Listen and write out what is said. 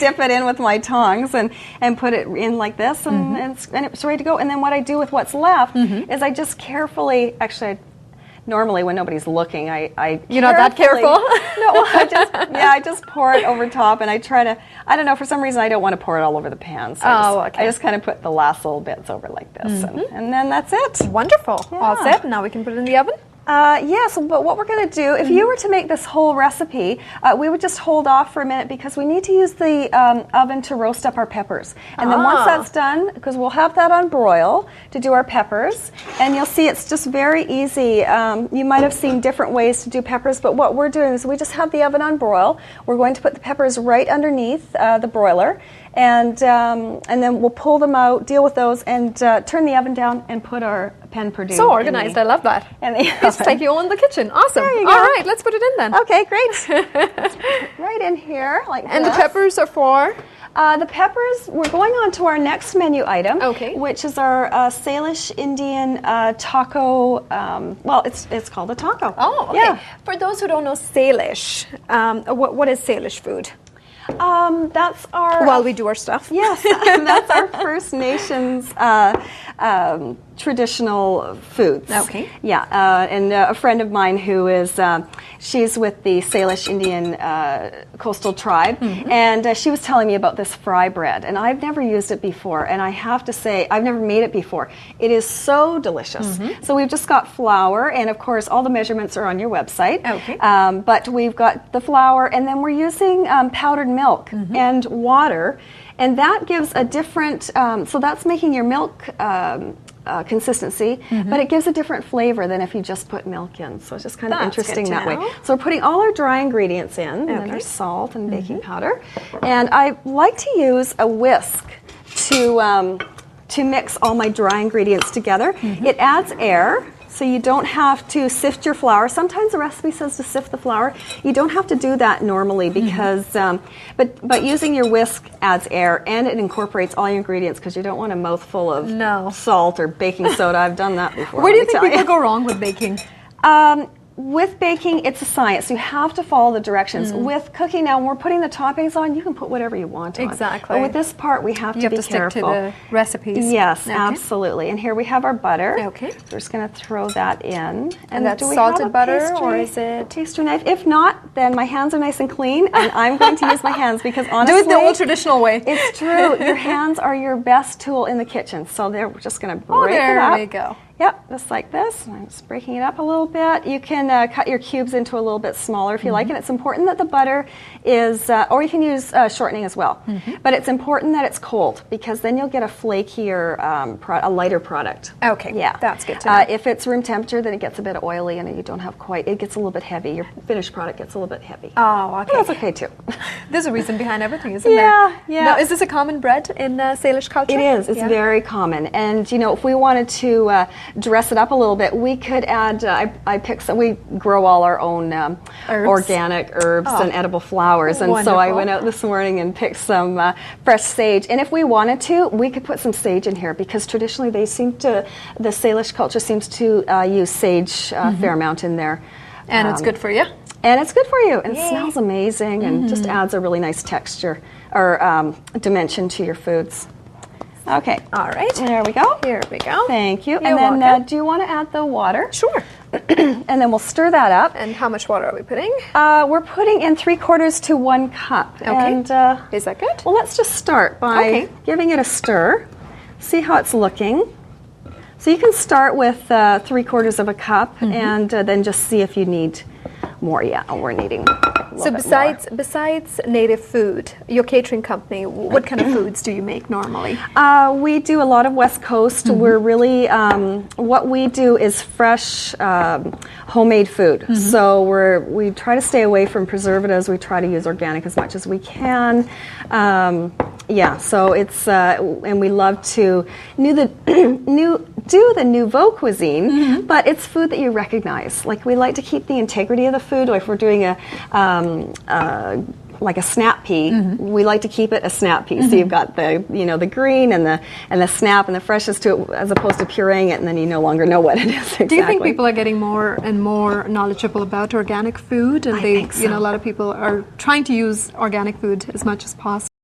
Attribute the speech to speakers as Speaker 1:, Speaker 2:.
Speaker 1: dip it in with my tongs and put it in like this, and it's ready to go. And then what I do with what's left is I just carefully, actually, normally when nobody's looking,
Speaker 2: You're not that careful?
Speaker 1: No, I just pour it over top, and I try to, I don't know, for some reason I don't want to pour it all over the pan. So I just kind of put the last little bits over like this, and then that's it.
Speaker 2: Wonderful.
Speaker 1: Yeah.
Speaker 2: All set. Now we can put it in the oven?
Speaker 1: Yes, but what we're going to do, if you were to make this whole recipe, we would just hold off for a minute because we need to use the oven to roast up our peppers. And then once that's done, because we'll have that on broil to do our peppers, and you'll see it's just very easy. You might have seen different ways to do peppers, but what we're doing is we just have the oven on broil. We're going to put the peppers right underneath the broiler, and then we'll pull them out, deal with those, and turn the oven down and put our pen Perdue.
Speaker 2: So organized. I love that. It's like you own the kitchen. Awesome.
Speaker 1: There you go.
Speaker 2: All right, let's put it in then.
Speaker 1: Okay, great. Right in here, like
Speaker 2: And
Speaker 1: this.
Speaker 2: the peppers are for?
Speaker 1: The peppers, we're going on to our next menu item,
Speaker 2: Okay.
Speaker 1: which is our Salish Indian taco. Well, it's called a taco.
Speaker 2: Oh, okay.
Speaker 1: Yeah.
Speaker 2: For those who don't know Salish, what is Salish food?
Speaker 1: That's our...
Speaker 2: While we do our stuff.
Speaker 1: Yes, that's our First Nations traditional foods.
Speaker 2: Okay.
Speaker 1: Yeah, and a friend of mine who is, she's with the Salish Indian coastal tribe, and she was telling me about this fry bread, and I've never used it before, and I have to say, I've never made it before. It is so delicious. So we've just got flour, and of course, all the measurements are on your website.
Speaker 2: Okay.
Speaker 1: But we've got the flour, and then we're using powdered milk and water, and that gives a different, so that's making your milk consistency, but it gives a different flavor than if you just put milk in. So it's just kind of interesting that way. So we're putting all our dry ingredients in, and then there's salt and baking powder. And I like to use a whisk to mix all my dry ingredients together. It adds air, so you don't have to sift your flour. Sometimes the recipe says to sift the flour. You don't have to do that normally because, but using your whisk adds air and it incorporates all your ingredients because you don't want a mouthful of salt or baking soda. I've done that before.
Speaker 2: Where do you think people go wrong with baking?
Speaker 1: With baking, it's a science. You have to follow the directions. With cooking now, when we're putting the toppings on, you can put whatever you want on.
Speaker 2: Exactly.
Speaker 1: But with this part, we have to be careful.
Speaker 2: Stick to the recipes.
Speaker 1: Yes, absolutely. And here we have our butter.
Speaker 2: Okay.
Speaker 1: So we're just going to throw that in.
Speaker 2: And that's salted butter, or is it?
Speaker 1: Pastry knife. If not, then my hands are nice and clean, and I'm going to use my hands because honestly,
Speaker 2: do it the old traditional way.
Speaker 1: It's true. Your hands are your best tool in the kitchen. So we're just going to break it up.
Speaker 2: There we go.
Speaker 1: Yep, just like this. I'm just breaking it up a little bit. You can cut your cubes into a little bit smaller if you like, and it's important that the butter is, or you can use shortening as well, but it's important that it's cold because then you'll get a flakier, a lighter product.
Speaker 2: Okay,
Speaker 1: yeah,
Speaker 2: that's good to know.
Speaker 1: If it's room temperature, then it gets a bit oily and you don't have quite, it gets a little bit heavy. Your finished product gets a little bit heavy.
Speaker 2: Oh, okay.
Speaker 1: But that's okay too.
Speaker 2: There's a reason behind everything, isn't there?
Speaker 1: Yeah.
Speaker 2: Now, is this a common bread in Salish culture?
Speaker 1: It is. It's very common. And, you know, if we wanted to dress it up a little bit, we could add, I picked some, we grow all our own organic herbs and edible flowers. And so I went out this morning and picked some fresh sage. And if we wanted to, we could put some sage in here because traditionally they seem to, the Salish culture seems to use sage a fair amount in there.
Speaker 2: And it's good for you.
Speaker 1: And it's good for you. And it smells amazing and just adds a really nice texture or dimension to your foods. Okay.
Speaker 2: All right.
Speaker 1: There we go.
Speaker 2: Here we go.
Speaker 1: Thank you.
Speaker 2: You're
Speaker 1: and then
Speaker 2: welcome.
Speaker 1: do you want to add the water?
Speaker 2: Sure.
Speaker 1: And then we'll stir that up.
Speaker 2: And how much water are we putting?
Speaker 1: We're putting in 3/4 to 1 cup.
Speaker 2: Okay.
Speaker 1: And,
Speaker 2: is that good?
Speaker 1: Well, let's just start by giving it a stir. See how it's looking. So you can start with 3/4 of a cup and then just see if you need more. Yeah, we're needing
Speaker 2: So besides native food, your catering company, what kind of foods do you make normally?
Speaker 1: We do a lot of West Coast. We're really, what we do is fresh homemade food. So we try to stay away from preservatives. We try to use organic as much as we can. Yeah, so it's, and we love to do the nouveau cuisine, but it's food that you recognize. Like we like to keep the integrity of the food. Like if we're doing like a snap pea, we like to keep it a snap pea. So you've got the, you know, the green and the snap and the freshness to it, as opposed to pureeing it, and then you no longer know what it is exactly.
Speaker 2: Do you think people are getting more and more knowledgeable about organic food, and
Speaker 1: I think so.
Speaker 2: You know, a lot of people are trying to use organic food as much as possible?